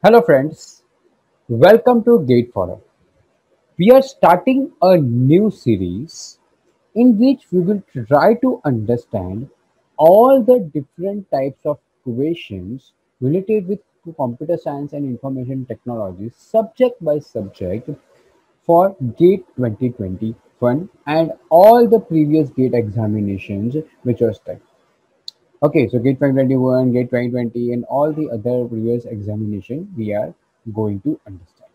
Hello, friends. Welcome to Gate Forum. We are starting a new series in which we will try to understand all the different types of questions related with computer science and information technology, subject by subject, for GATE 2021 and all the previous GATE examinations which were stuck. Okay, so GATE 2021, GATE 2020, and all the other previous examination we are going to understand.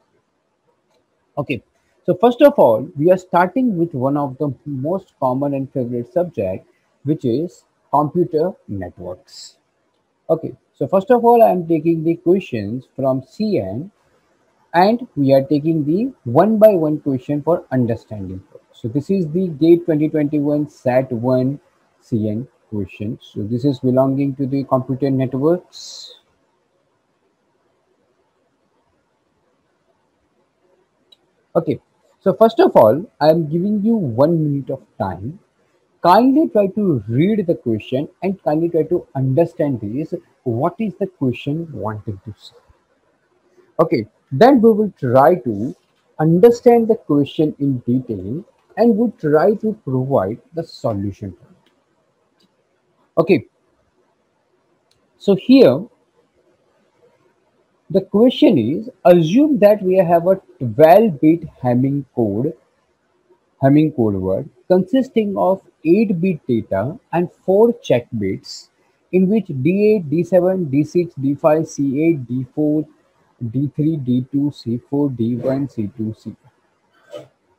Okay, so first of all, we are starting with one of the most common and favorite subject, which is computer networks. Okay, so first of all, I am taking the questions from CN, and we are taking the one by one question for understanding. So this is the GATE 2021 SAT 1 CN question. So this is belonging to the computer networks. Okay, so first of all, I am giving you 1 minute of time. Kindly try to read the question and kindly try to understand this. What is the question wanting to say? Okay, then we will try to understand the question in detail and we try to provide the solution for it. Okay, so here the question is, assume that we have a 12-bit Hamming code word consisting of 8-bit data and 4 check bits, in which D8, D7, D6, D5, C8, D4, D3, D2, C4, D1, C2, C5.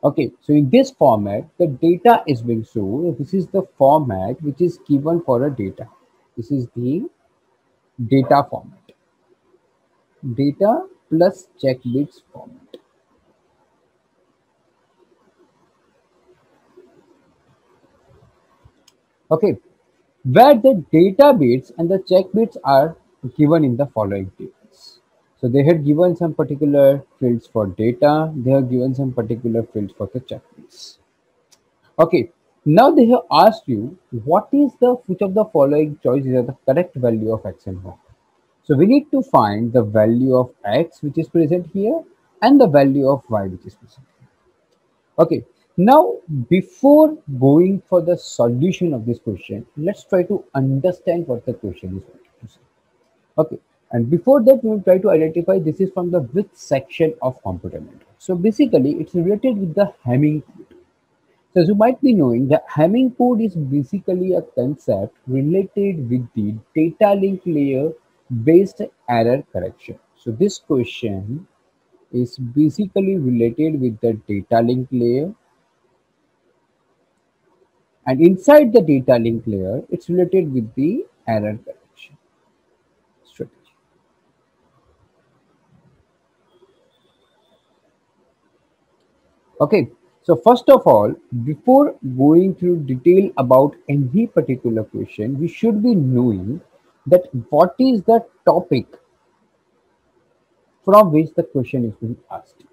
Okay, so in this format, the data is being stored. This is the format which is given for a data. This is the data format. Data plus check bits format. Okay, where the data bits and the check bits are given in the following tables. So they had given some particular fields for data, they have given some particular fields for the check bits. Okay, now they have asked you what is the which of the following choices are the correct value of x and y. So we need to find the value of x which is present here and the value of y which is present here. Okay, now before going for the solution of this question, let's try to understand what the question is wanting to say. Okay, and before that, we will try to identify this is from the which section of computer network. So basically, it's related with the Hamming code. So as you might be knowing, the Hamming code is basically a concept related with the data link layer based error correction. So this question is basically related with the data link layer, and inside the data link layer it's related with the error correction strategy. Okay, so first of all, before going through detail about any particular question, we should be knowing that what is the topic from which the question is being asked.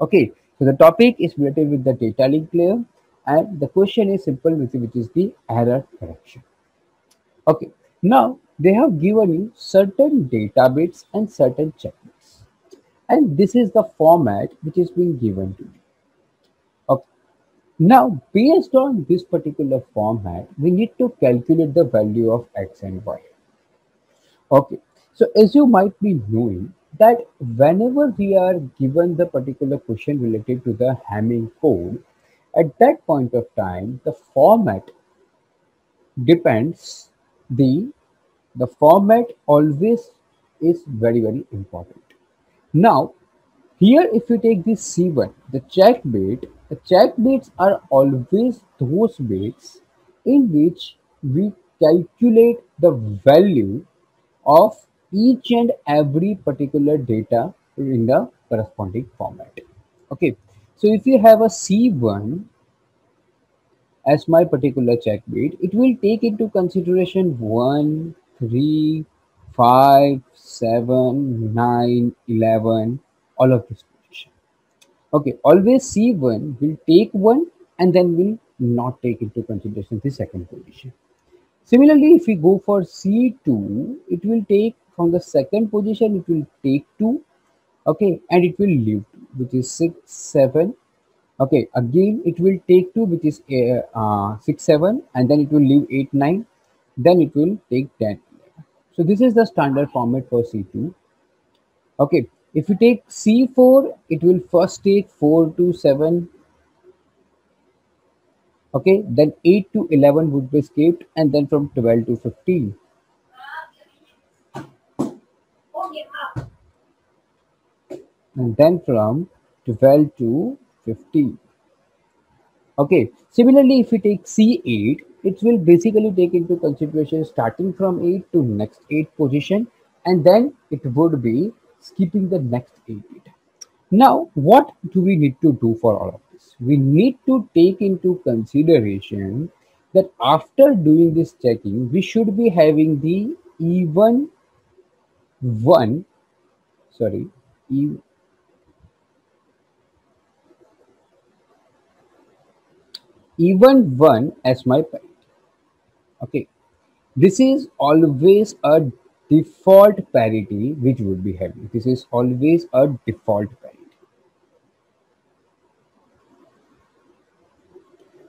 Okay, so the topic is related with the data link layer and the question is simple, which is the error correction. Okay, now they have given you certain data bits and certain checkbits, and this is the format which is being given to you. Okay, now based on this particular format, we need to calculate the value of x and y. Okay, so as you might be knowing that whenever we are given the particular question related to the Hamming code, at that point of time, the format depends the the format always is very important. Now here if you take this C1, the check bits are always those bits in which we calculate the value of each and every particular data in the corresponding format. Okay, so if you have a C1 as my particular check bit, it will take into consideration 1, 3, 5, 7, 9, 11, all of this position. Okay, always C1 will take 1 and then will not take into consideration the second position. Similarly, if we go for C2, it will take from the second position it will take 2, okay, and it will leave 2, which is 6 7. Okay, again it will take 2, which is 6 7, and then it will leave 8 9, then it will take 10 11. So this is the standard format for C2. Okay, if you take C4, it will first take 4 to 7, okay, then 8 to 11 would be skipped, and then from 12 to 15, and then from 12 to 15. Okay, similarly, if we take C8, it will basically take into consideration starting from 8 to next 8 position, and then it would be skipping the next 8. Now, what do we need to do for all of this? We need to take into consideration that after doing this checking, we should be having the even one, sorry, e- even one as my parent. Okay, this is always a default parity which would be having. This is always a default parity.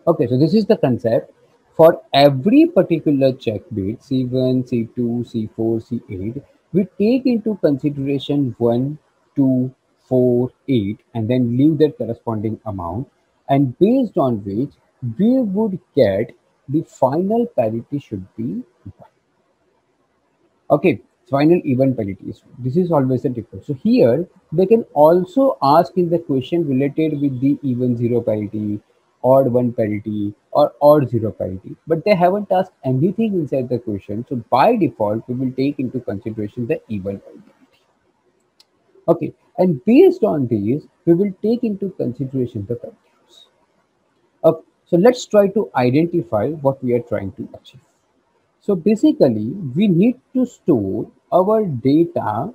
Okay, so this is the concept. For every particular check bit, C1, C2, C4, C8, we take into consideration 1, 2, 4, 8, and then leave that corresponding amount. And based on which we would get the final parity should be 1. Okay, final even parities. This is always a difference. So here they can also ask in the question related with the even zero parity, odd one parity, or odd zero parity. But they haven't asked anything inside the question. So by default, we will take into consideration the even parity. Okay, and based on these, we will take into consideration the values. Okay, so let's try to identify what we are trying to achieve. So basically, we need to store our data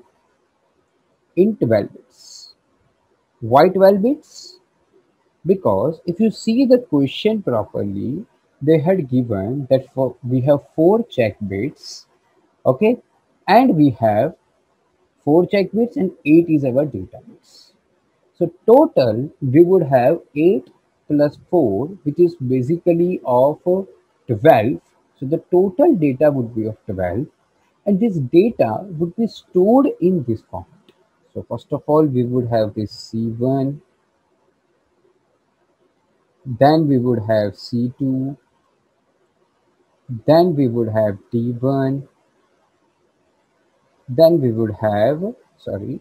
in 12 bits. Why 12 bits? Because if you see the question properly, they had given that for we have 4 check bits, okay, and we have 4 check bits and 8 is our data bits. So total we would have 8 plus 4, which is basically of 12. So the total data would be of 12, and this data would be stored in this format. So first of all, we would have this C1, then we would have C2, then we would have D1, then we would have, sorry,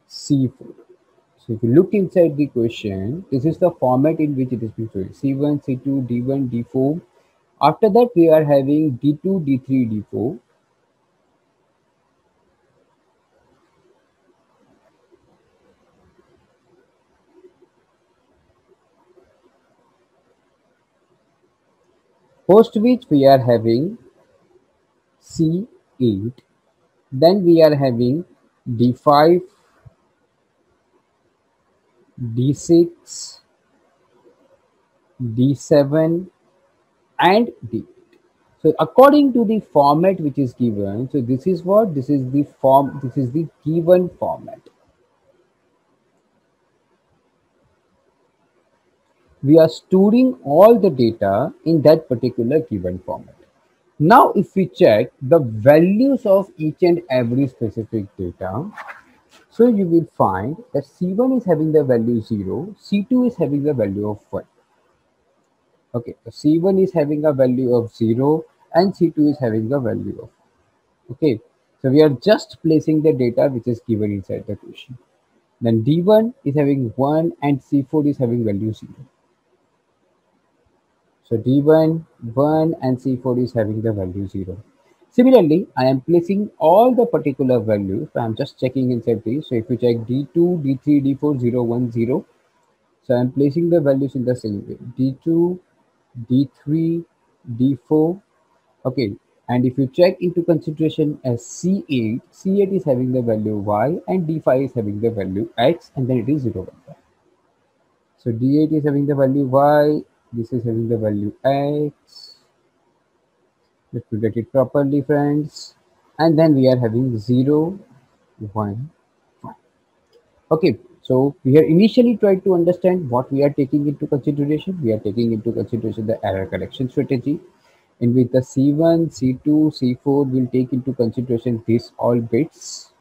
C4. So if you look inside the question, this is the format in which it is being stored. C1, C2, D1, D4. After that, we are having D2, D3, D4. Post which we are having C8. Then we are having D5, D6, D7, and D8. So according to the format which is given, so this is what, this is the form, this is the given format. We are storing all the data in that particular given format. Now if we check the values of each and every specific data, so you will find that C1 is having the value 0, C2 is having the value of 1. Okay, so C1 is having a value of 0 and C2 is having a value of 1. Okay, so we are just placing the data which is given inside the question. Then D1 is having 1 and C4 is having value 0. So D1, 1 and C4 is having the value 0. Similarly, I am placing all the particular values. So I am just checking inside these. So if you check D2, D3, D4, 0, 1, 0. So I am placing the values in the same way. D2, D3, D4. Okay. And if you check into consideration as C8, C8 is having the value Y and D5 is having the value X, and then it is 0, 1. So D8 is having the value Y, this is having the value X. Let me get it properly, friends. and then we are having 0, 1, 1. Okay, so we are initially tried to understand what we are taking into consideration. We are taking into consideration the error correction strategy, in which the C1, C2, C4 will take into consideration these all bits,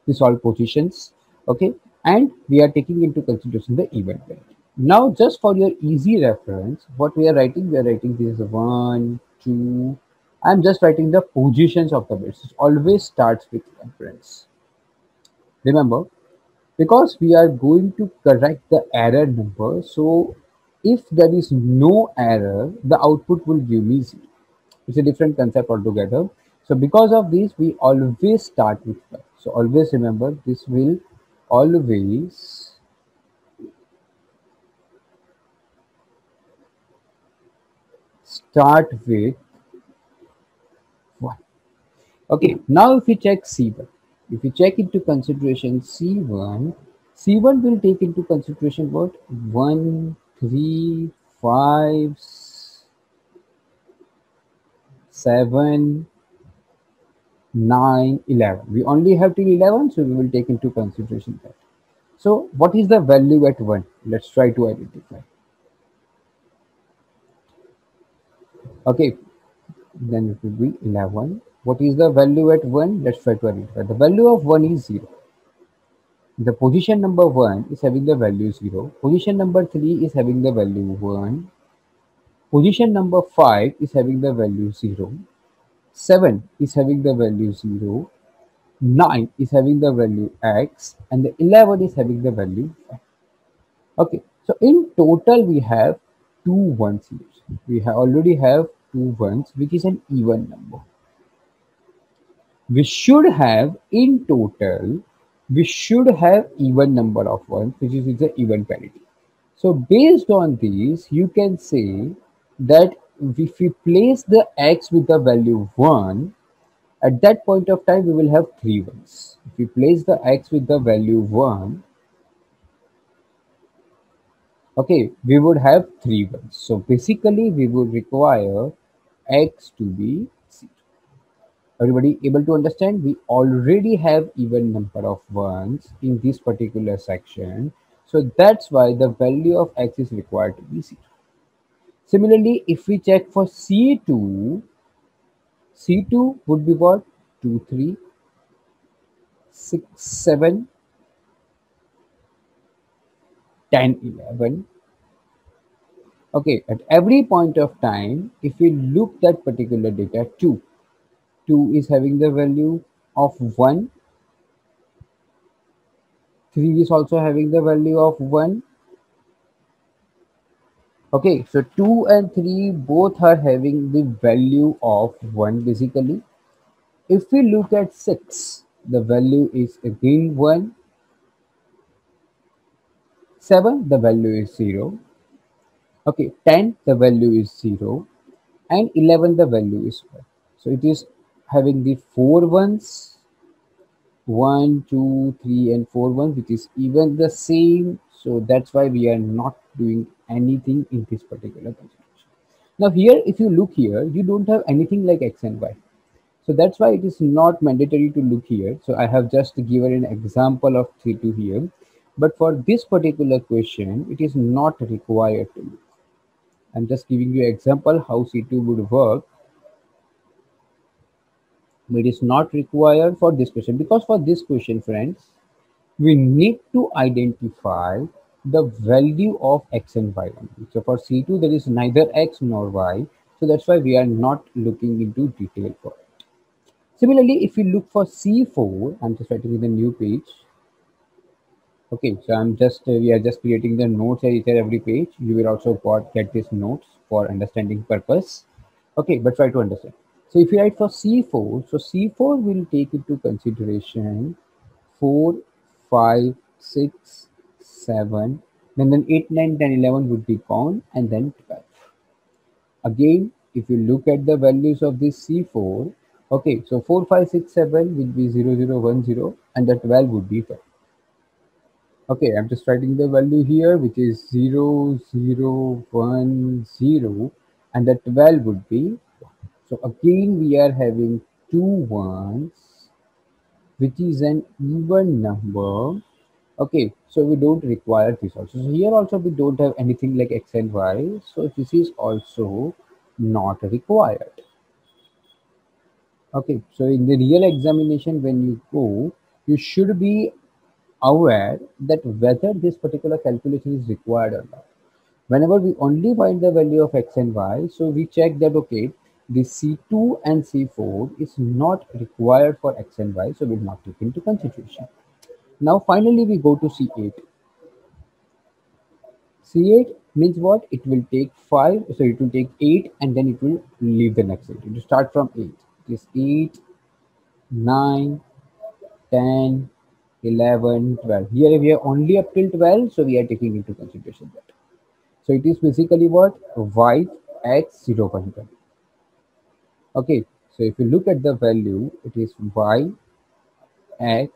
these all positions. Okay, and we are taking into consideration the event rate. Now, just for your easy reference, what we are writing this 1, 2. I'm just writing the positions of the bits. It always starts with reference. Remember, because we are going to correct the error number, so if there is no error, the output will give me 0. It's a different concept altogether. So because of this, we always start with 1. So always remember, this will always start with 1. Okay, now if we check C1, if we check into consideration C1, C1 will take into consideration what? 1, 3, 5, 7, 9, 11. We only have till 11, so we will take into consideration that. So what is the value at 1? Let's try to identify. Okay, then it will be 11. What is the value at 1? Let's try to identify. The value of 1 is 0. The position number 1 is having the value 0. Position number 3 is having the value 1. Position number 5 is having the value 0. 7 is having the value 0. 9 is having the value x, and the 11 is having the value 5. Okay, so in total we have two ones here. We already have two ones, which is an even number. We should have in total, we should have even number of ones, which is the even parity. So based on this, you can say that if we place the x with the value 1, at that point of time we will have three ones. If we place the x with the value 1, okay, we would have three ones. So basically we would require x to be 0. Everybody able to understand? We already have even number of ones in this particular section. So that's why the value of x is required to be 0. Similarly, if we check for C2, C2 would be what? 2, 3, 6, 7, 10, 11. Okay, at every point of time, if we look that particular data, 2 is having the value of 1, 3 is also having the value of 1. Okay, so 2 and 3 both are having the value of 1 basically. If we look at 6, the value is again 1. 7, the value is 0. Okay, 10, the value is 0. And 11, the value is 1. So it is having the 4 ones, 1, 2, 3, and 4 ones, which is even the same. So that's why we are not doing anything in this particular consideration. Now here, if you look here, you don't have anything like x and y. So that's why it is not mandatory to look here. So I have just given an example of C2 here. But for this particular question, it is not required to look. I'm just giving you an example how C2 would work. But it is not required for this question, because for this question, friends, we need to identify the value of x and y only. So for C2, there is neither x nor y. So that's why we are not looking into detail for it. Similarly, if you look for C4, I'm just writing in the new page. Okay, so I'm just we are just creating the notes at each and every page. You will also get these notes for understanding purpose. Okay, but try to understand. So if you write for C4, so C4 will take into consideration 4, 5, 6, 7, then 8, 9, 10, 11 would be gone, and then 12. Again, if you look at the values of this C4, okay, so 4, 5, 6, 7 will be 0, 0, 1, 0, and the 12 would be 12. Okay, I'm just writing the value here, which is 0, 0, 1, 0, and the 12 would be 1. So again, we are having two ones, which is an even number. Okay, so we don't require this also. So here also we don't have anything like x and y. So this is also not required. Okay, so in the real examination, when you go, you should be aware that whether this particular calculation is required or not. Whenever we only find the value of x and y, so we check that okay, the C2 and C4 is not required for x and y, so we'll not take into consideration. Now finally we go to C8. C8 means what? It will take 5, so it will take 8 and then it will leave the next 8. It will start from 8. It is 8, 9, 10, 11, 12. Here we are only up till 12, so we are taking into consideration that. So it is basically what? Y x 0, 1, 1. Okay, so if you look at the value, it is y x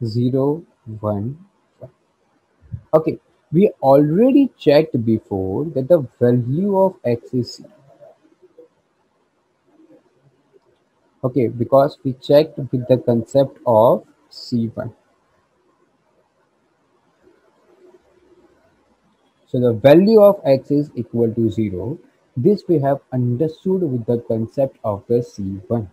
0, 1, 1. Okay, we already checked before that the value of x is 0. Okay, because we checked with the concept of C1. So the value of x is equal to 0. This we have understood with the concept of the C1.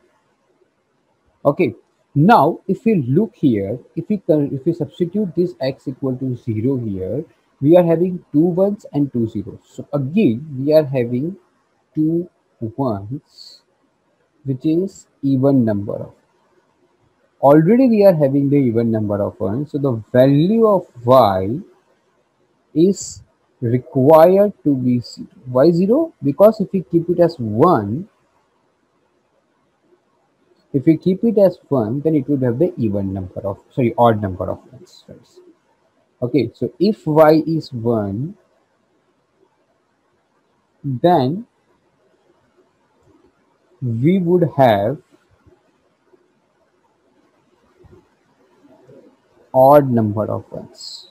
Okay, now if we look here, if we substitute this x equal to 0 here, we are having two ones and two zeros. So again, we are having two ones, which is even number of. Already we are having the even number of ones. So the value of y is required to be 0. Why 0? Because if we keep it as 1, if we keep it as 1, then it would have the even number of, sorry, odd number of ones. Okay, so if y is 1, then we would have odd number of ones.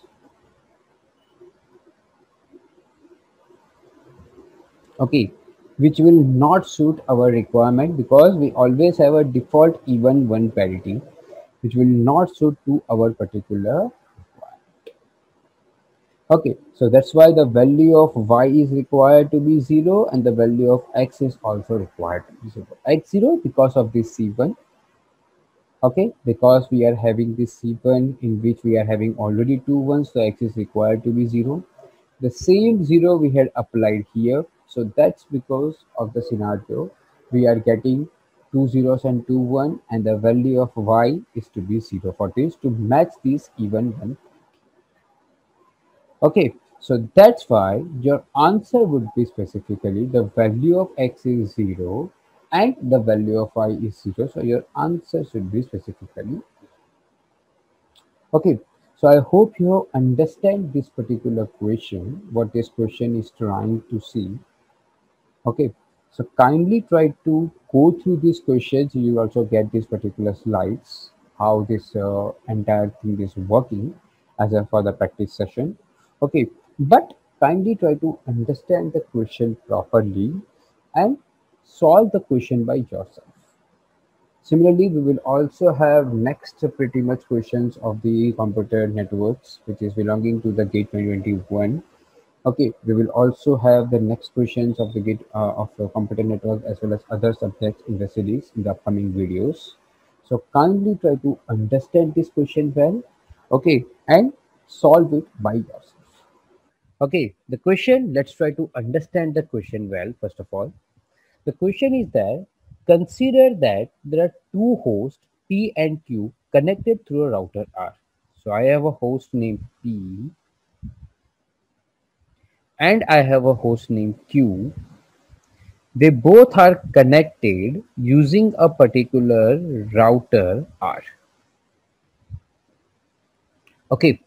Okay, which will not suit our requirement because we always have a default even one parity, which will not suit to our particular. Okay, so that's why the value of y is required to be 0 and the value of x is also required to be 0. X 0 because of this C1. Okay, because we are having this C1 in which we are having already two ones, so x is required to be 0. The same 0 we had applied here, so that's because of the scenario we are getting two zeros and two one, and the value of y is to be 0 for this to match this even one. Okay, so that's why your answer would be specifically the value of x is 0 and the value of y is 0. So your answer should be specifically. Okay, so I hope you understand this particular question, what this question is trying to see. Okay, so kindly try to go through these questions. You also get these particular slides, how this entire thing is working as a for the practice session. Okay, but kindly try to understand the question properly and solve the question by yourself. Similarly, we will also have next pretty much questions of the computer networks, which is belonging to the GATE 2021. Okay, we will also have the next questions of the GATE of the computer network as well as other subjects in the series in the upcoming videos. So kindly try to understand this question well, okay, and solve it by yourself. Okay, the question, let's try to understand the question well, first of all. The question is that consider that there are two hosts P and Q connected through a router R. So I have a host named P and I have a host named Q. They both are connected using a particular router R. Okay,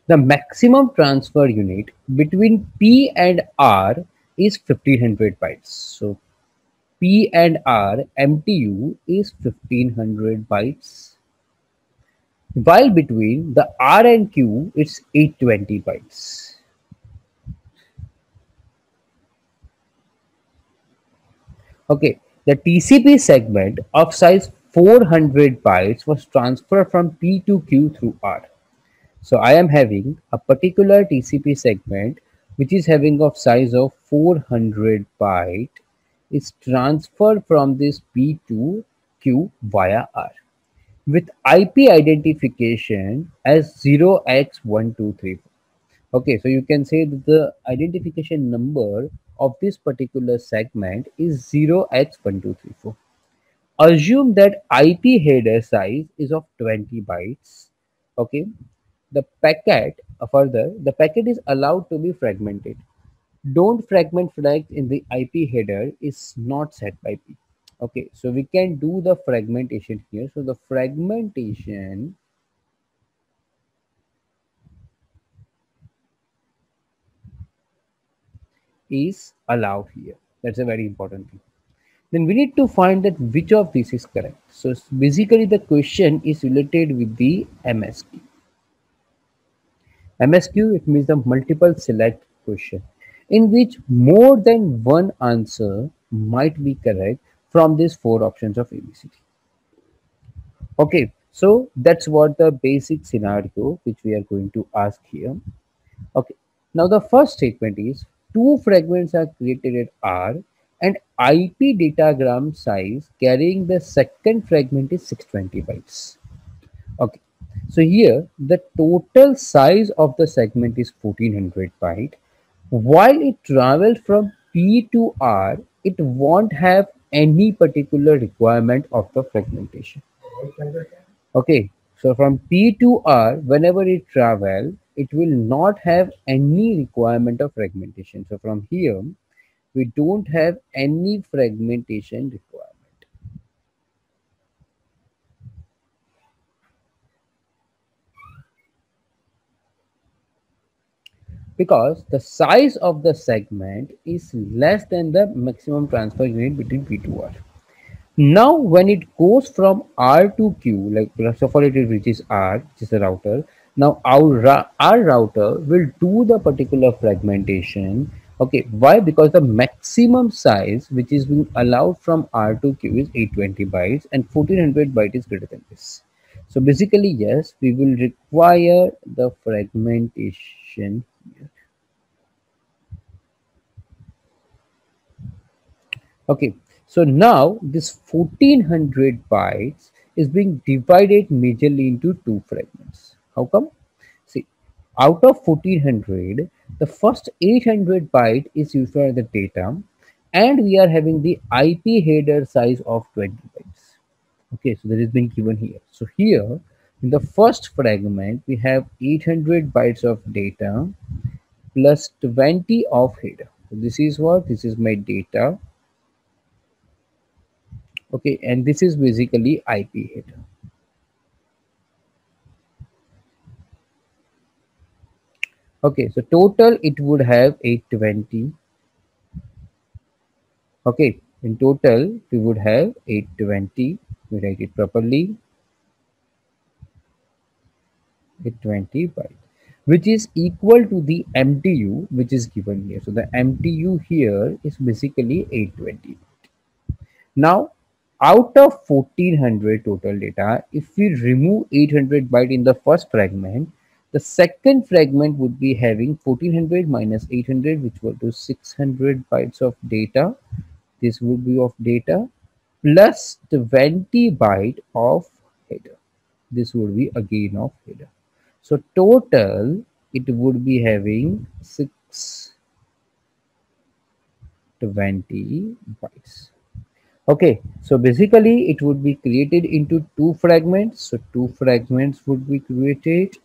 the maximum transfer unit between P and R is 1500 bytes. So P and R MTU is 1500 bytes, while between the R and Q it's 820 bytes. Okay, The TCP segment of size 400 bytes was transferred from P to Q through R. So I am having a particular TCP segment which is having of size of 400 byte is transferred from this P to Q via R with IP identification as 0x1234. Okay, so you can say that the identification number of this particular segment is 0x1234. Assume that IP header size is of 20 bytes. Okay, the packet further the packet is allowed to be fragmented. Don't fragment flags in the IP header is not set by P. Okay, so we can do the fragmentation here. So the fragmentation is allowed here. That's a very important thing. Then we need to find that which of these is correct. So basically the question is related with the MSQ. MSQ, it means the multiple select question, in which more than one answer might be correct from these four options of ABCD. Okay, so that's what the basic scenario which we are going to ask here. Okay, now the first statement is two fragments are created at R and IP datagram size carrying the second fragment is 620 bytes. Okay, so here the total size of the segment is 1400 byte. While it travels from P to R, it won't have any particular requirement of the fragmentation. Okay, so from P to R, whenever it travel, it will not have any requirement of fragmentation. So from here, we don't have any fragmentation requirement. Because the size of the segment is less than the maximum transfer unit between P to R. Now, when it goes from R to Q, like first of all, it reaches R, which is the router. Now, our router will do the particular fragmentation. Okay, why? Because the maximum size which is being allowed from R to Q is 820 bytes, and 1400 byte is greater than this. So basically, yes, we will require the fragmentation here. Okay, so now this 1400 bytes is being divided majorly into two fragments. How come? See, out of 1400, the first 800 byte is used for the data, and we are having the IP header size of 20 bytes. Okay, so that is being given here. So here in the first fragment, we have 800 bytes of data plus 20 of header. So this is what? This is my data. Okay, and this is basically IP header. Okay, so total it would have 820. Okay, in total we would have 820. We write it properly. 820 byte, which is equal to the MTU which is given here. So the MTU here is basically 820. Now, out of 1400 total data, if we remove 800 byte in the first fragment, the second fragment would be having 1400 minus 800, which will do 600 bytes of data. This would be of data plus 20 byte of header. This would be again of header. So total, it would be having 620 bytes. Okay, so basically it would be created into two fragments. So two fragments would be created.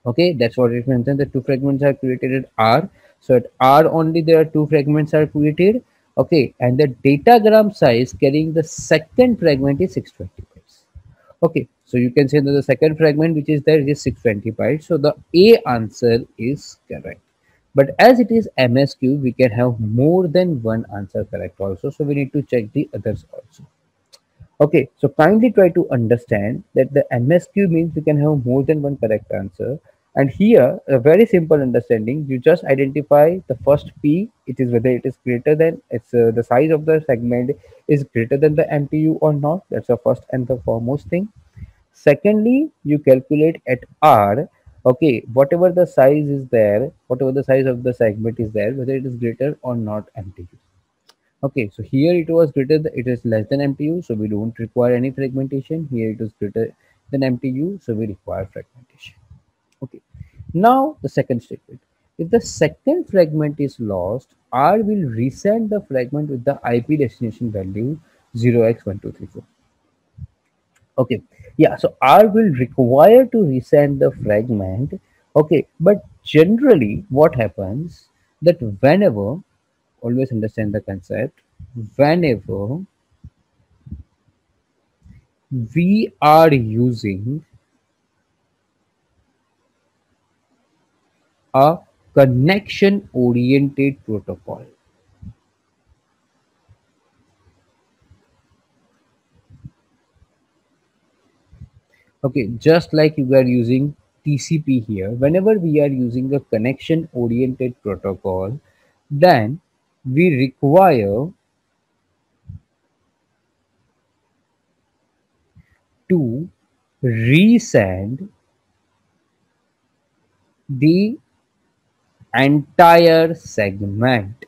Okay, that's what it means. The two fragments are created at R. So at R only there are two fragments are created. Okay, and the datagram size carrying the second fragment is 620 bytes. Okay, so you can say that the second fragment which is there is 620 bytes. So the A answer is correct. But as it is MSQ, we can have more than one answer correct also. So we need to check the others also. Okay, so kindly try to understand that the MSQ means we can have more than one correct answer. And here, a very simple understanding, you just identify the first P, it is whether it is greater than, it's the size of the segment is greater than the MTU or not. That's the first and the foremost thing. Secondly, you calculate at R, okay, whatever the size is there, whatever the size of the segment is there, whether it is greater or not MTU. Okay, so here it was greater, it is less than MTU, so we don't require any fragmentation. Here it is greater than MTU, so we require fragmentation. Okay, now the second statement. If the second fragment is lost, R will resend the fragment with the IP destination value 0x1234. Okay, yeah, so R will require to resend the fragment. Okay, but generally what happens that whenever, always understand the concept, whenever we are using a connection oriented protocol. Okay, just like you are using TCP here, whenever we are using a connection oriented protocol, then we require to resend the entire segment.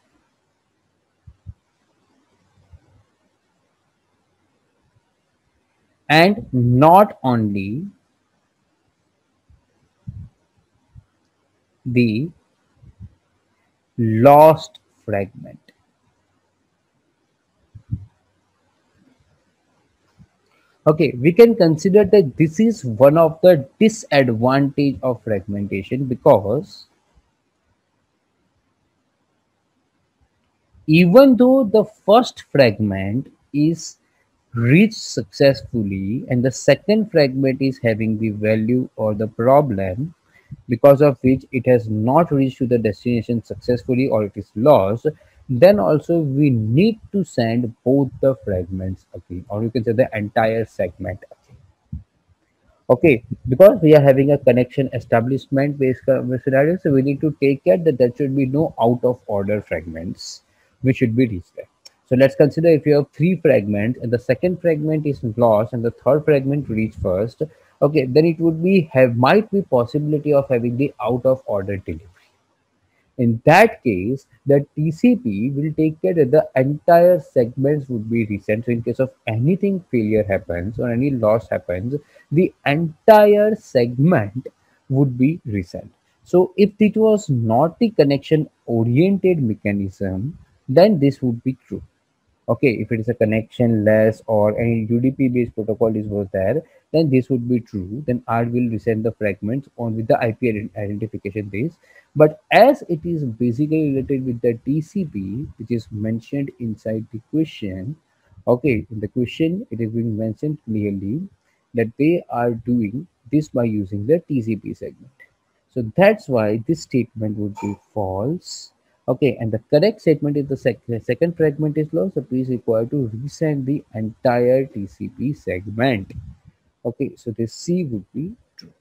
And not only the lost fragment. Okay, we can consider that this is one of the disadvantage of fragmentation, because even though the first fragment is reached successfully and the second fragment is having the value or the problem because of which it has not reached to the destination successfully or it is lost, then also we need to send both the fragments again, or you can say the entire segment again. Okay, because we are having a connection establishment based scenario, so we need to take care that there should be no out of order fragments which should be reset. So let's consider if you have three fragments and the second fragment is lost and the third fragment reached first. Okay, then it would be have might be possibility of having the out of order delivery. In that case, the TCP will take care that the entire segments would be resent. So in case of anything failure happens or any loss happens, the entire segment would be resent. So if it was not the connection oriented mechanism, then this would be true. Okay, if it is a connection less or any UDP based protocol is was there, then this would be true. Then R will resend the fragments on with the IP identification base. But as it is basically related with the TCP, which is mentioned inside the question, okay, in the question it is being mentioned clearly that they are doing this by using the TCP segment. So that's why this statement would be false. Okay, and the correct statement is the second fragment is lost, so please require to resend the entire TCP segment. Okay, so this C would be true.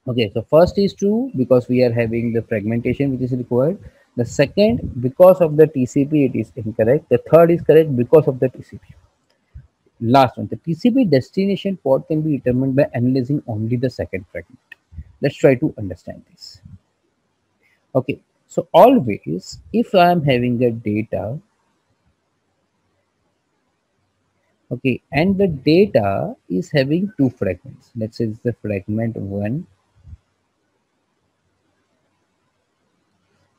Okay, so first is true because we are having the fragmentation which is required. The second, because of the TCP, it is incorrect. The third is correct because of the TCP. Last one, the TCP destination port can be determined by analyzing only the second fragment. Let's try to understand this. Okay, so always if I am having a data, okay, and the data is having two fragments, let's say it's the fragment one,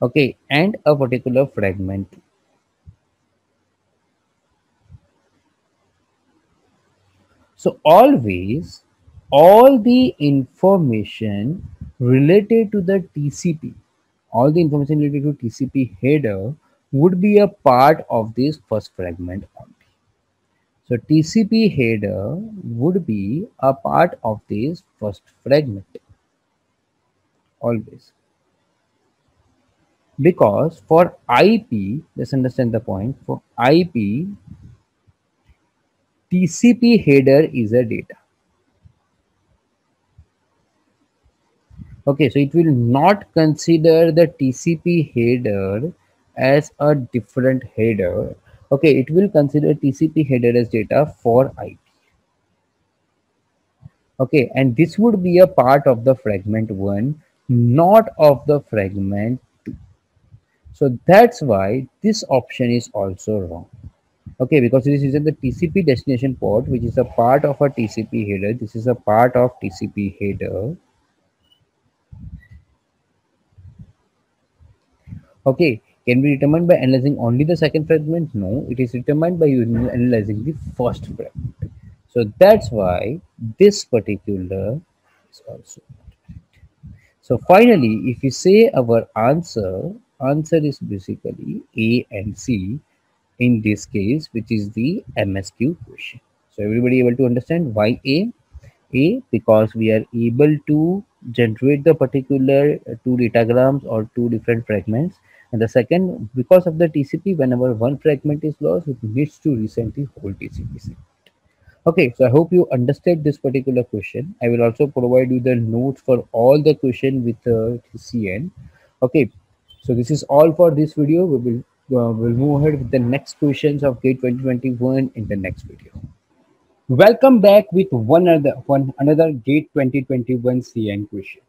okay, and a particular fragment two. So always all the information related to the TCP, all the information related to TCP header would be a part of this first fragment only. So TCP header would be a part of this first fragment always. Because for IP, let's understand the point, for IP, TCP header is a data. Okay, so it will not consider the TCP header as a different header. Okay, it will consider TCP header as data for IP. Okay, and this would be a part of the fragment 1, not of the fragment 2. So that's why this option is also wrong. Okay, because this is in the TCP destination port, which is a part of a TCP header. This is a part of TCP header. Okay, can be determined by analyzing only the second fragment? No, it is determined by analyzing the first fragment. So that's why this particular is also. So finally, if we say our answer is basically A and C in this case, which is the MSQ question. So everybody able to understand why A? A, because we are able to generate the particular two datagrams or two different fragments. And the second, because of the TCP, whenever one fragment is lost, it needs to resend the whole TCP segment. Okay, so I hope you understand this particular question. I will also provide you the notes for all the question with CN. Okay, so this is all for this video. We'll move ahead with the next questions of GATE 2021 in the next video. Welcome back with one another GATE 2021 CN question.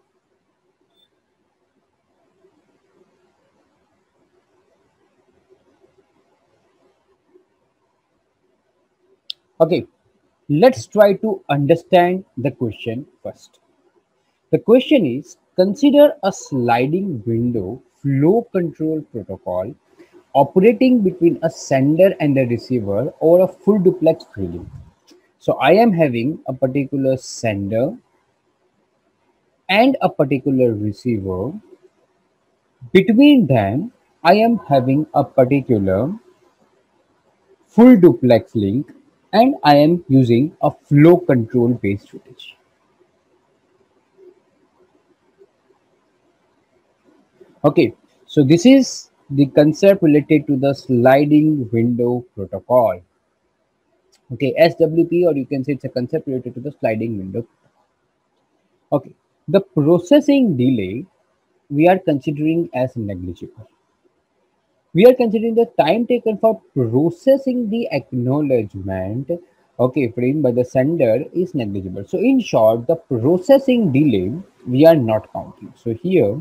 Okay, let's try to understand the question first. The question is, consider a sliding window flow control protocol operating between a sender and a receiver or a full duplex filling. So I am having a particular sender and a particular receiver. Between them, I am having a particular full duplex link and I am using a flow control based strategy. Okay, so this is the concept related to the sliding window protocol. Okay, SWP, or you can say it's a concept related to the sliding window. Okay, the processing delay we are considering as negligible. We are considering the time taken for processing the acknowledgement, okay, framed by the sender is negligible. So in short, the processing delay we are not counting. So here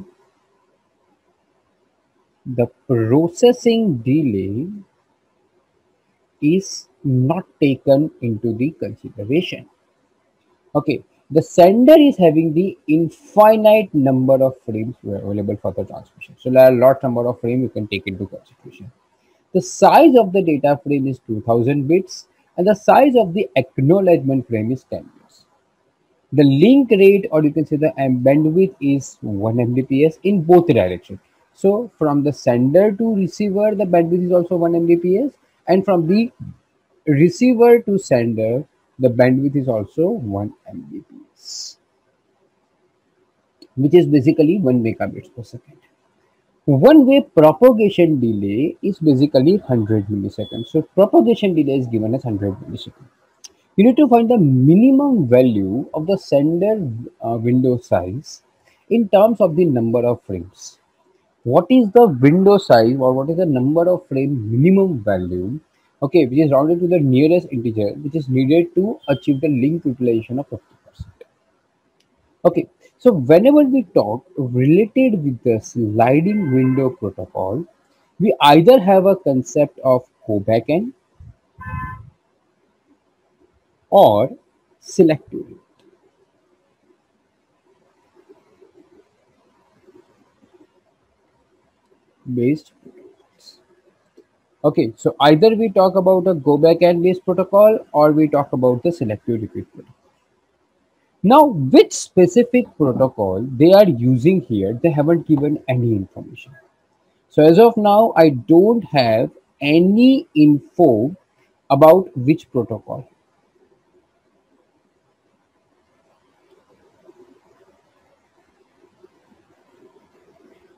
the processing delay is not taken into the consideration. Okay, the sender is having the infinite number of frames available for the transmission. So there are a lot number of frames you can take into consideration. The size of the data frame is 2000 bits and the size of the acknowledgement frame is 10 bits. The link rate, or you can say the bandwidth, is 1 Mbps in both directions. So from the sender to receiver, the bandwidth is also 1 Mbps, and from the receiver to sender, the bandwidth is also 1 Mbps, which is basically 1 megabits per second. One-way propagation delay is basically 100 milliseconds. So propagation delay is given as 100 milliseconds. You need to find the minimum value of the sender window size in terms of the number of frames. What is the window size, or what is the number of frame minimum value, okay, which is rounded to the nearest integer, which is needed to achieve the link utilization of 50%. Okay, so whenever we talk related with the sliding window protocol, we either have a concept of go backend or selective based protocols. Okay, so either we talk about a go backend based protocol or we talk about the selective repeat protocol. Now, which specific protocol they are using here, they haven't given any information. So as of now, I don't have any info about which protocol.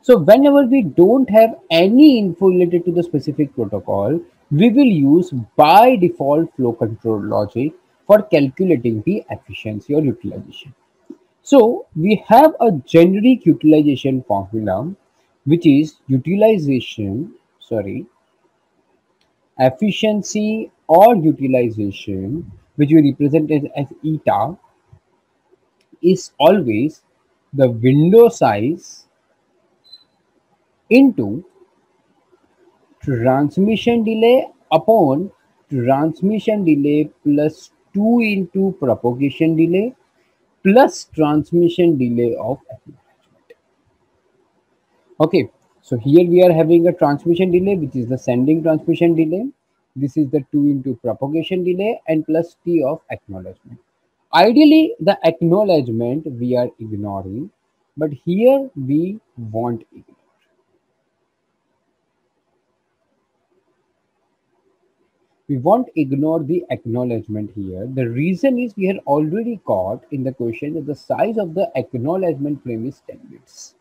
So whenever we don't have any info related to the specific protocol, we will use by default flow control logic for calculating the efficiency or utilization. So we have a generic utilization formula, which is utilization, sorry, efficiency or utilization, which we represent as eta, is always the window size into transmission delay upon transmission delay plus 2 into propagation delay plus transmission delay of acknowledgement. Okay, so here we are having a transmission delay, which is the sending transmission delay. This is the 2 into propagation delay and plus t of acknowledgement. Ideally, the acknowledgement we are ignoring, but here we won't ignore. We won't ignore the acknowledgement here. The reason is we had already got in the question that the size of the acknowledgement frame is 10 bits.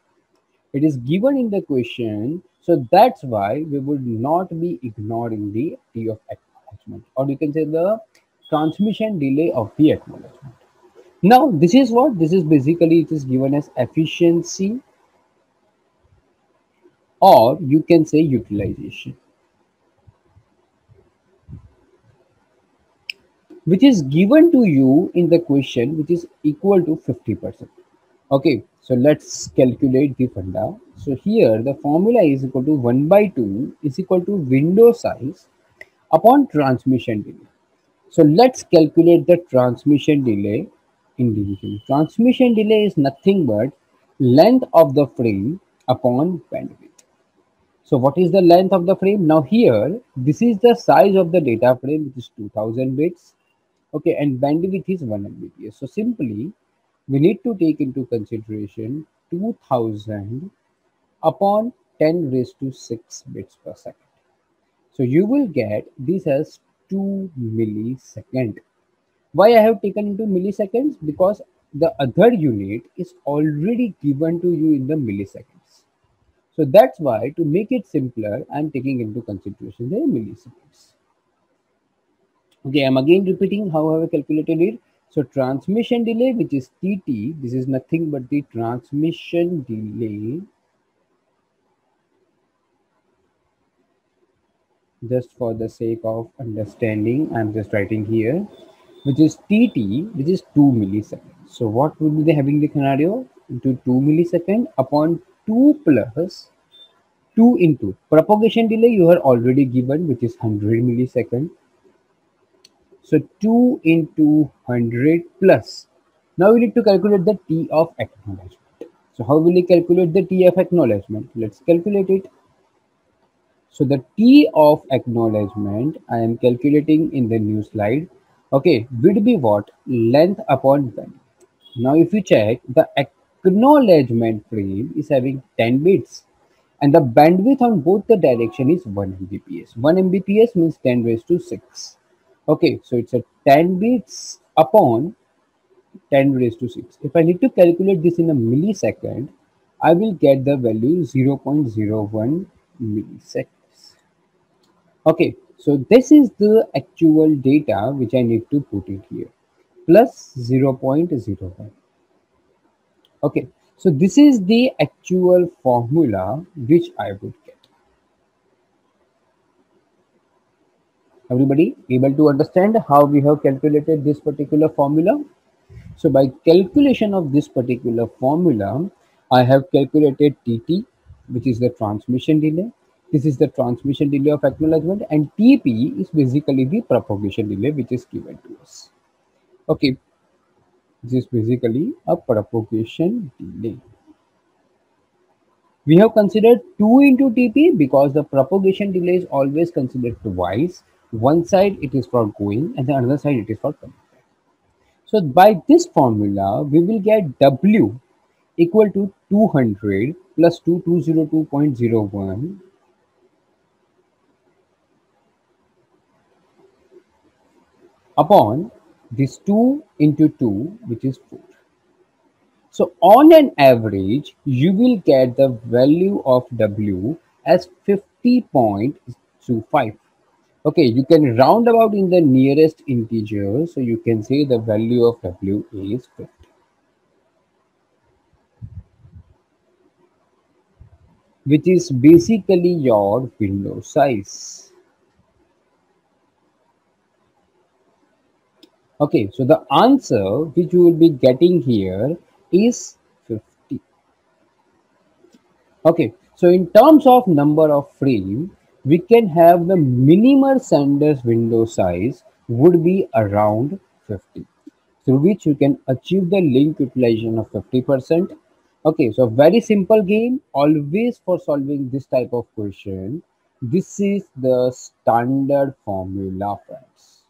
It is given in the question, so that's why we would not be ignoring the T of acknowledgement, or you can say the transmission delay of the acknowledgement. Now, this is what this is basically, it is given as efficiency, or you can say utilization, which is given to you in the question, which is equal to 50%. Okay, so let's calculate the funda. So here the formula is equal to 1 by 2 is equal to window size upon transmission delay. So let's calculate the transmission delay individually. Transmission delay is nothing but length of the frame upon bandwidth. So what is the length of the frame? Now here, this is the size of the data frame, which is 2000 bits. Okay, and bandwidth is 1 Mbps. So simply, we need to take into consideration 2000 upon 10 raised to 6 bits per second. So you will get this as 2 millisecond. Why I have taken into milliseconds? Because the other unit is already given to you in the milliseconds. So that's why, to make it simpler, I'm taking into consideration the milliseconds. Okay, I'm again repeating how I have calculated it. So transmission delay, which is TT, this is nothing but the transmission delay, just for the sake of understanding, I'm just writing here, which is TT, which is 2 milliseconds. So what would be the having the scenario? Into 2 millisecond upon 2 plus 2 into propagation delay you are already given, which is 100 millisecond. So 2 into 100 plus. Now we need to calculate the T of acknowledgement. So how will we calculate the T of acknowledgement? Let's calculate it. So the T of acknowledgement I am calculating in the new slide. Okay, would be what? Length upon bandwidth. Now if you check, the acknowledgement frame is having 10 bits and the bandwidth on both the direction is 1 Mbps. 1 Mbps means 10 raised to 6. Okay, so it's a 10 bits upon 10 raised to 6. If I need to calculate this in a millisecond, I will get the value 0.01 milliseconds. Okay, so this is the actual data which I need to put it here, plus 0.01. Okay, so this is the actual formula which I would get. Everybody able to understand how we have calculated this particular formula? So by calculation of this particular formula, I have calculated TT, which is the transmission delay. This is the transmission delay of acknowledgement, and TP is basically the propagation delay which is given to us. Okay, this is basically a propagation delay. We have considered 2 into TP because the propagation delay is always considered twice. One side it is for going and the other side it is for coming. So by this formula, we will get W equal to 200 plus 2202.01 upon this 2 into 2, which is 4. So on an average, you will get the value of W as 50.25. Okay, you can round about in the nearest integer. So you can say the value of W is 50. which is basically your window size. Okay, so the answer which you will be getting here is 50. Okay, so in terms of number of frame, we can have the minimal Sanders window size would be around 50, through which you can achieve the link utilization of 50%. Okay, so very simple game. Always for solving this type of question, this is the standard formula, friends.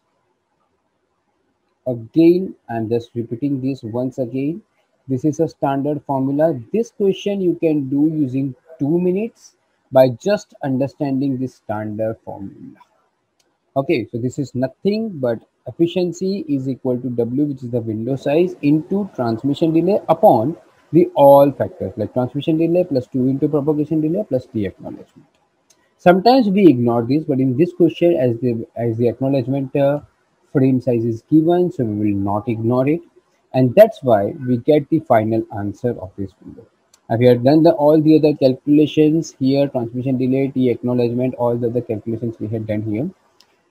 Again, I'm just repeating this once again. This is a standard formula. This question you can do using 2 minutes by just understanding this standard formula. Okay, so this is nothing but efficiency is equal to W, which is the window size, into transmission delay upon the all factors like transmission delay plus 2 into propagation delay plus T acknowledgement. Sometimes we ignore this, but in this question, as the acknowledgement frame size is given, so we will not ignore it, and that's why we get the final answer of this window. We have done all the other calculations here, transmission delay, T acknowledgement, all the other calculations we had done here,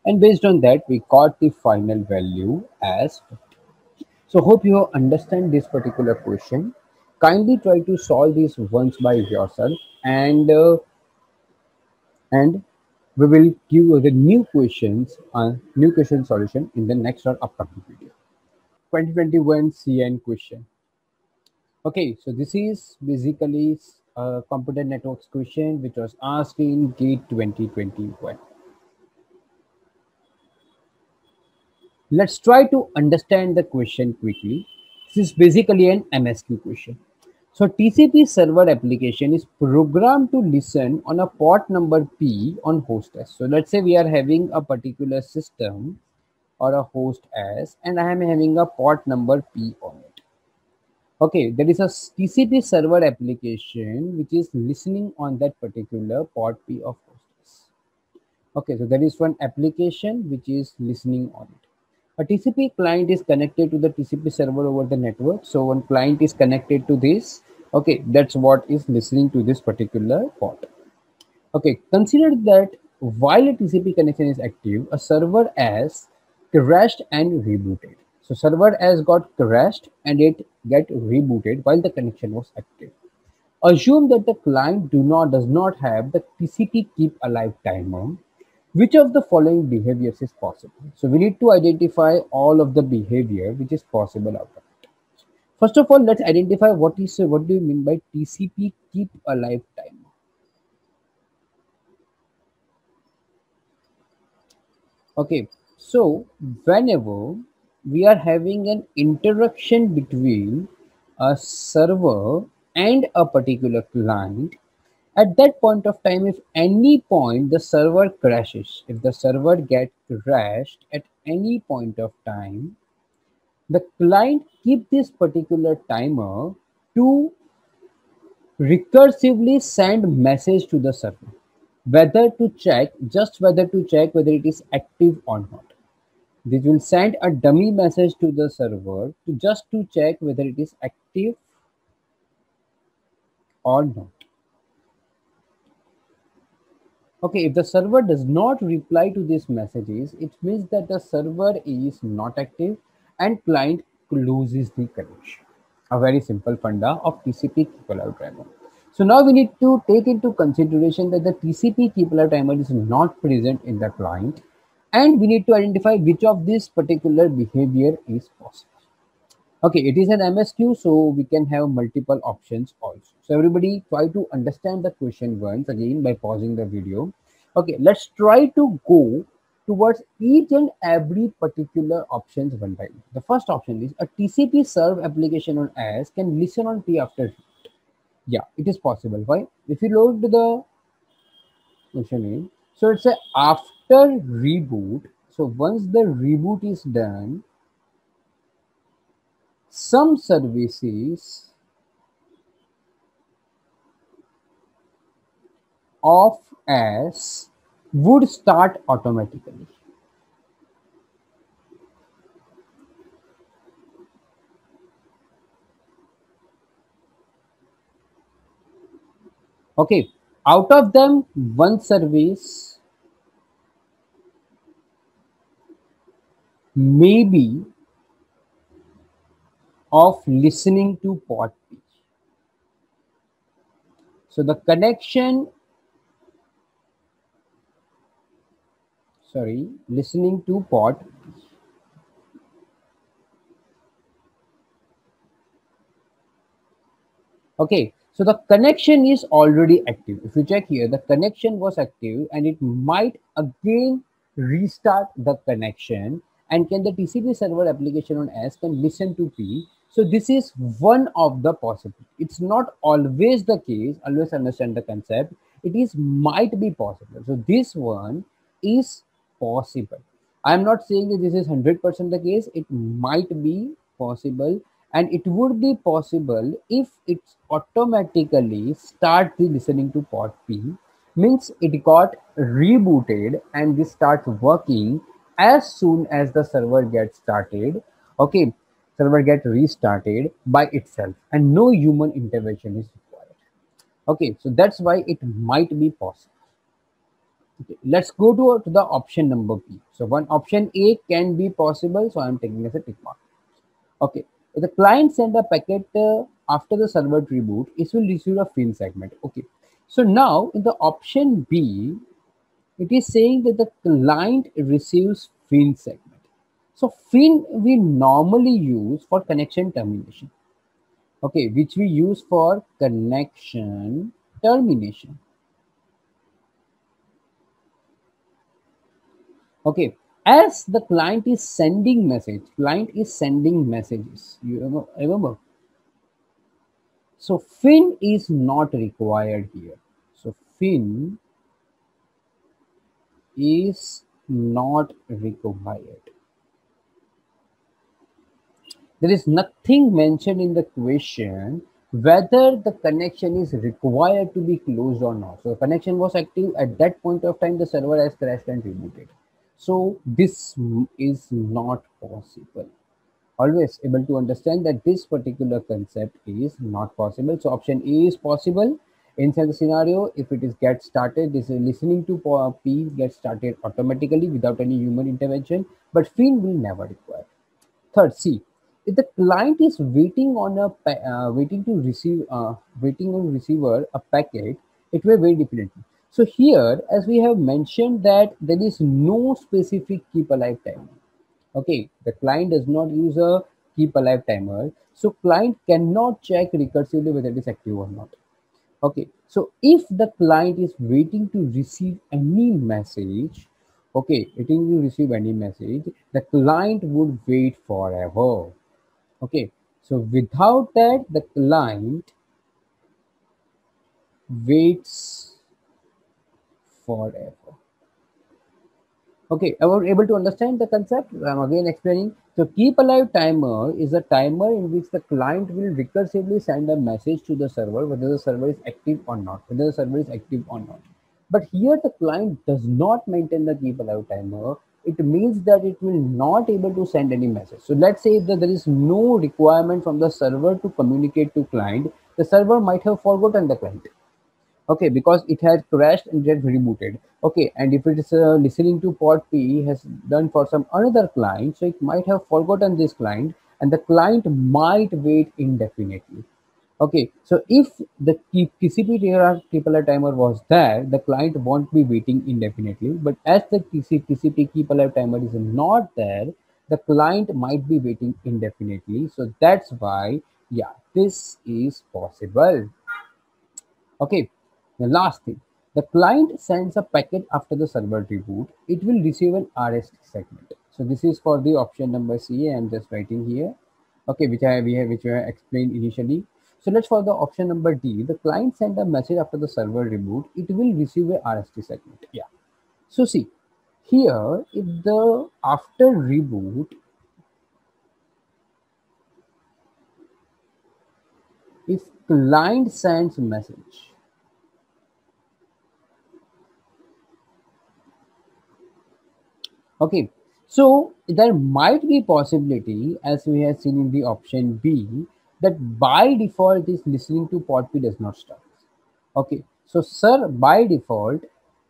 and based on that, we got the final value as 50. So hope you understand this particular question. Kindly try to solve this once by yourself, and we will give you the new questions new question solution in the next or upcoming video. 2021 CN question. Okay, so this is basically a computer networks question which was asked in GATE 2021. Let's try to understand the question quickly. This is basically an MSQ question. So TCP server application is programmed to listen on a port number P on host S. So let's say we are having a particular system or a host S, and I am having a port number P on it. Okay, there is a TCP server application which is listening on that particular port P of host S. Okay, so there is one application which is listening on it. A TCP client is connected to the TCP server over the network. So one client is connected to this. Okay, that's what is listening to this particular port. Okay, consider that while a TCP connection is active, a server has crashed and rebooted. So server has got crashed and it get rebooted while the connection was active. Assume that the client does not have the TCP keep alive timer. Which of the following behaviors is possible? So we need to identify all of the behavior which is possible out of it. First of all, let's identify what do you mean by TCP keep alive timer. Okay, so whenever we are having an interaction between a server and a particular client, at that point of time, if any point the server crashes, if the server gets crashed at any point of time, the client keep this particular timer to recursively send message to the server, whether to check whether it is active or not. This will send a dummy message to the server to check whether it is active or not. Okay, if the server does not reply to these messages, it means that the server is not active and client loses the connection. A very simple funda of TCP keep alive timer. So now we need to take into consideration that the TCP keep alive timer is not present in the client, and we need to identify which of this particular behavior is possible. Okay, it is an MSQ, so we can have multiple options also. So everybody try to understand the question once again by pausing the video. Okay, let's try to go towards each and every particular options one by one. The first option is a TCP serve application on S can listen on P after reboot. Yeah, it is possible. Why? If you load the question in, so it's a after reboot. So once the reboot is done, some services of S would start automatically. Okay, Out of them, one service may be of listening to pod P. So the connection, sorry, listening to pod P. Okay, so the connection is already active. If you check here, the connection was active and it might again restart the connection. And can the TCP server application on S can listen to P? So this is one of the possible. It's not always the case. Always understand the concept. It is might be possible. So this one is possible. I'm not saying that this is 100% the case. It might be possible, and it would be possible if it automatically start the listening to pod P, means it got rebooted and this starts working as soon as the server gets started. Okay, server get restarted by itself and no human intervention is required. Okay, so that's why it might be possible. Okay, let's go to the option number B. So one option A can be possible, so I'm taking as a tick mark. Okay, if the client send a packet after the server reboot, it will receive a FIN segment. Okay, so now in the option B, it is saying that the client receives FIN segment. So FIN we normally use for connection termination. Okay, which we use for connection termination. Okay, as the client is sending messages, you remember. So FIN is not required here. So FIN is not required. There is nothing mentioned in the question whether the connection is required to be closed or not. So the connection was active at that point of time, the server has crashed and rebooted. So this is not possible. Always able to understand that this particular concept is not possible. So option A is possible. Inside the scenario, if it is get started, this is listening to P gets started automatically without any human intervention, but FIN will never require. Third, C, if the client is waiting on waiting on receiver a packet, it will wait infinitely. So here, as we have mentioned that there is no specific keep alive timer. Okay, the client does not use a keep alive timer, so client cannot check recursively whether it is active or not. Okay, so if the client is waiting to receive any message, okay, waiting to receive any message, the client would wait forever. Okay, so without that, the client waits forever. Okay, I was able to understand the concept. I'm again explaining. So keep alive timer is a timer in which the client will recursively send a message to the server whether the server is active or not, But here the client does not maintain the keep alive timer. It means that it will not able to send any message. So let's say that there is no requirement from the server to communicate to client, the server might have forgotten the client. Okay, because it has crashed and get rebooted. Okay, and if it is listening to pod P has done for some another client, so it might have forgotten this client and the client might wait indefinitely. Okay, so if the TCP keep alive timer was there, the client won't be waiting indefinitely, but as the TCP keep alive timer is not there, the client might be waiting indefinitely. So that's why, yeah, this is possible. Okay, the last thing, the client sends a packet after the server reboot, it will receive an RST segment. So this is for the option number C. I'm just writing here. Okay, which I have explained initially. So let's for the option number D, the client send a message after the server reboot, it will receive a RST segment. Yeah. So see, here if the after reboot, if client sends message, okay, so there might be possibility as we have seen in the option B that by default this listening to pod P does not start. Okay, So sir, by default,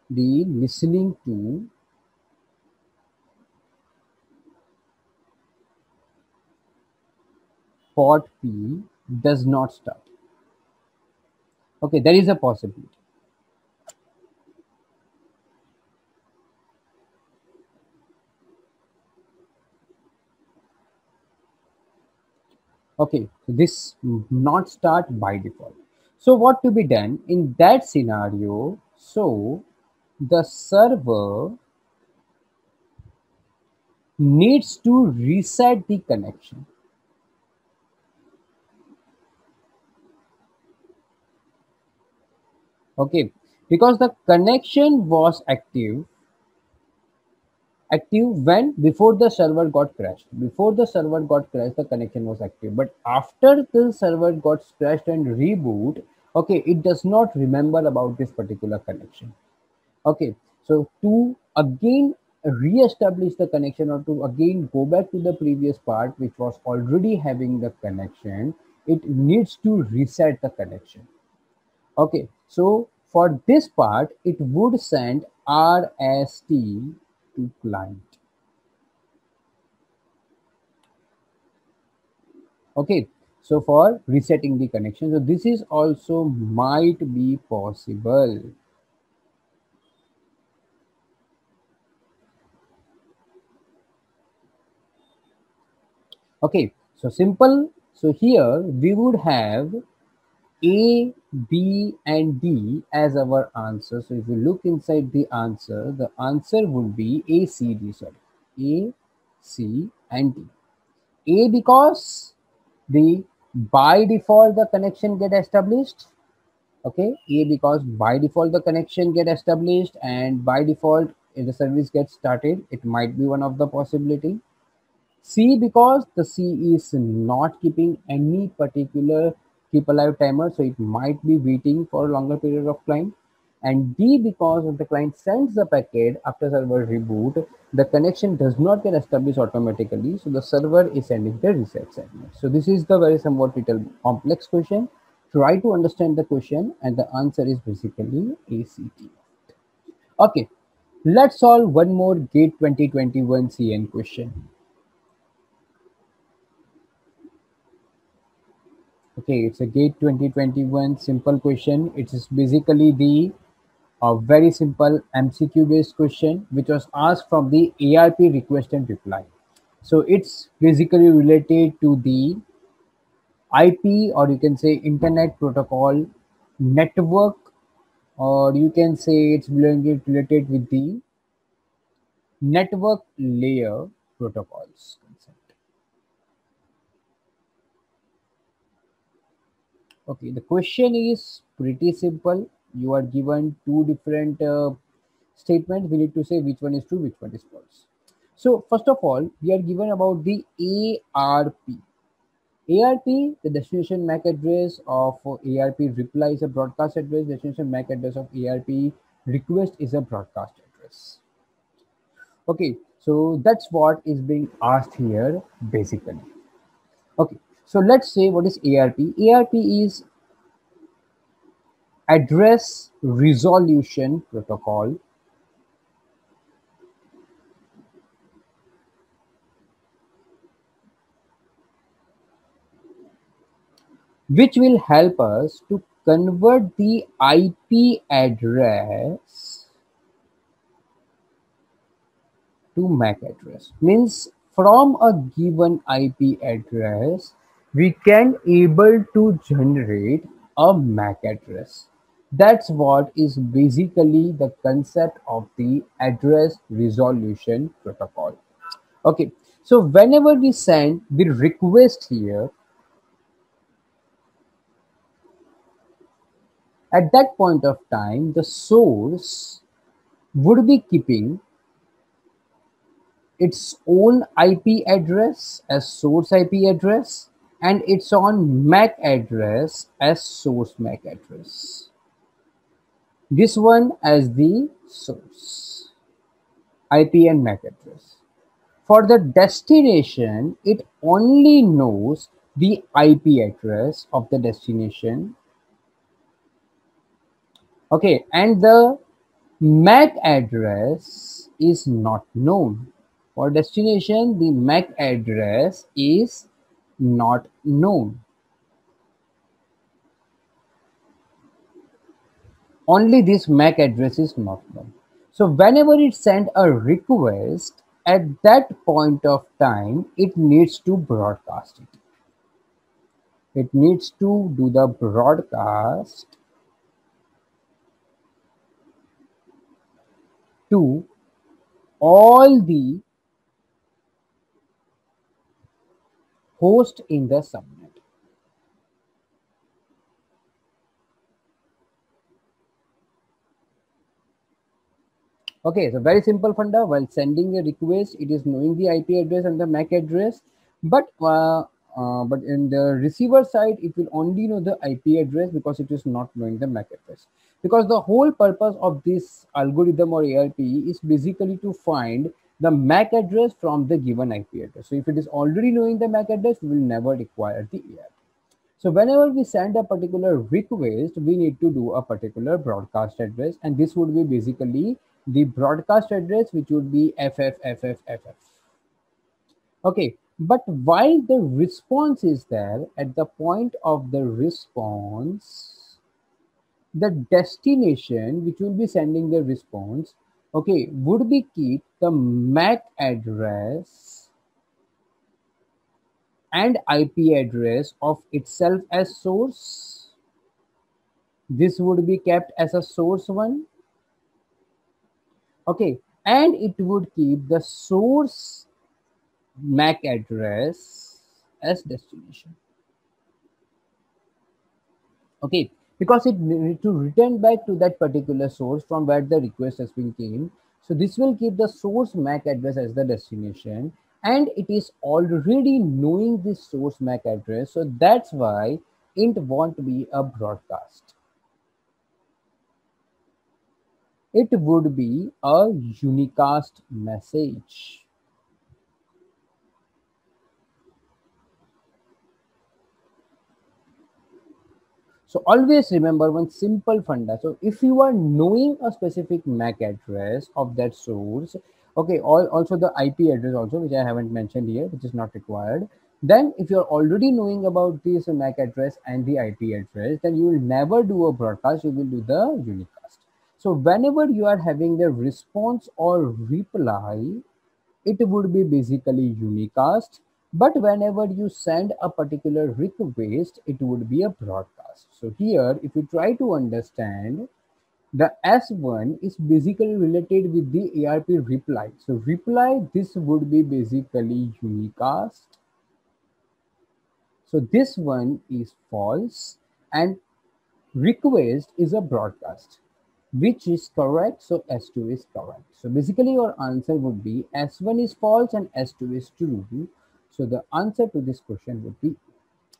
the listening to port P does not start. Okay, there is a possibility. Okay, so this not start by default. So what to be done in that scenario? So the server needs to reset the connection. Okay, because the connection was active when before the server got crashed. Before the server got crashed, the connection was active, but after the server got crashed and reboot, okay, it does not remember about this particular connection. Okay, so to again re-establish the connection, or to again go back to the previous part which was already having the connection, it needs to reset the connection. Okay, so for this part, it would send RST to client. Okay, so for resetting the connection, so this is also might be possible. Okay, so simple. So here we would have A, B, and D as our answer. So if you look inside the answer would be A, C, D. Sorry, A, C, and D. A because the by default the connection get established. Okay, A because by default the connection get established, and by default if the service gets started, it might be one of the possibility. C because the C is not keeping any particular keep alive timer, so it might be waiting for a longer period of time. And D because if the client sends the packet after server reboot, the connection does not get established automatically, so the server is sending the reset segment. So this is the very somewhat little complex question. Try to understand the question, and the answer is basically ACT. Okay, let's solve one more GATE 2021 CN question. Okay, it's a GATE 2021 simple question. It is basically the very simple MCQ based question which was asked from the ARP request and reply. So it's basically related to the IP, or you can say Internet Protocol network, or you can say it's related with the network layer protocols concept. Okay, the question is pretty simple. You are given two different statements. We need to say which one is true, which one is false. So first of all, we are given about the ARP. ARP, the destination MAC address of ARP reply is a broadcast address. Destination MAC address of ARP request is a broadcast address. Okay, so that's what is being asked here basically. Okay, so let's say what is ARP. ARP is address resolution protocol, which will help us to convert the IP address to MAC address. Means from a given IP address, we can able to generate a MAC address. That's what is basically the concept of the address resolution protocol. Okay, so whenever we send the request here, at that point of time, the source would be keeping its own IP address as source IP address, and its own MAC address as source MAC address. This one as the source IP and MAC address. For the destination, it only knows the IP address of the destination, Okay, and the MAC address is not known. For destination, the MAC address is not known. Only this MAC address is not known. So whenever it send a request, at that point of time, it needs to broadcast it. It needs to do the broadcast to all the host in the subnet. Okay, so very simple funda. While sending a request, it is knowing the IP address and the MAC address, but in the receiver side, it will only know the IP address because it is not knowing the MAC address. Because the whole purpose of this algorithm or ARP is basically to find the MAC address from the given IP address. So if it is already knowing the MAC address, we will never require the ARP. So whenever we send a particular request, we need to do a particular broadcast address, and this would be basically the broadcast address, which would be FFFFFF. Okay, but while the response is there, at the point of the response, the destination which will be sending the response, okay, would be keep the MAC address and IP address of itself as source. This would be kept as a source one. Okay, and it would keep the source MAC address as destination. Okay, because it need to return back to that particular source from where the request has been came. So this will keep the source MAC address as the destination, and it is already knowing this source MAC address. So that's why it won't be a broadcast. It would be a unicast message. So always remember one simple funda. So if you are knowing a specific MAC address of that source, okay, also the IP address also, which I haven't mentioned here, which is not required. Then if you're already knowing about this MAC address and the IP address, then you will never do a broadcast, you will do the unicast. So whenever you are having the response or reply, it would be basically unicast, but whenever you send a particular request, it would be a broadcast. So here, if you try to understand, the S1 is basically related with the ARP reply. So reply, this would be basically unicast. So this one is false, and request is a broadcast, which is correct. So S2 is correct. So basically your answer would be S1 is false and S2 is true. So the answer to this question would be,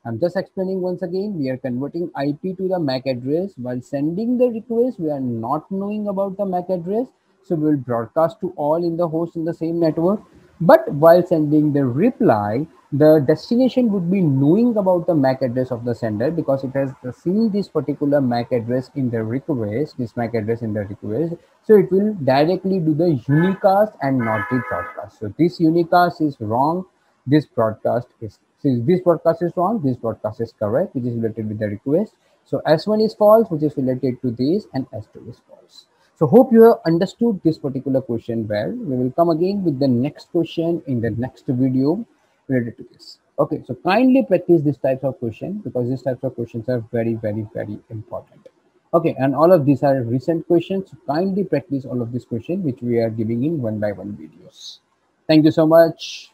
I'm just explaining once again, we are converting IP to the MAC address. While sending the request, we are not knowing about the MAC address. So we will broadcast to all in the host in the same network. But while sending the reply, the destination would be knowing about the MAC address of the sender because it has seen this particular MAC address in the request, this MAC address in the request. So it will directly do the unicast and not the broadcast. So this unicast is wrong. This broadcast is, since this broadcast is wrong, this broadcast is correct, which is related with the request. So S1 is false, which is related to this, and S2 is false. So hope you have understood this particular question well. We will come again with the next question in the next video related to this. Okay, so kindly practice this types of question because these types of questions are very, very, very important. Okay, and all of these are recent questions. So kindly practice all of these questions which we are giving in one by one videos. Thank you so much.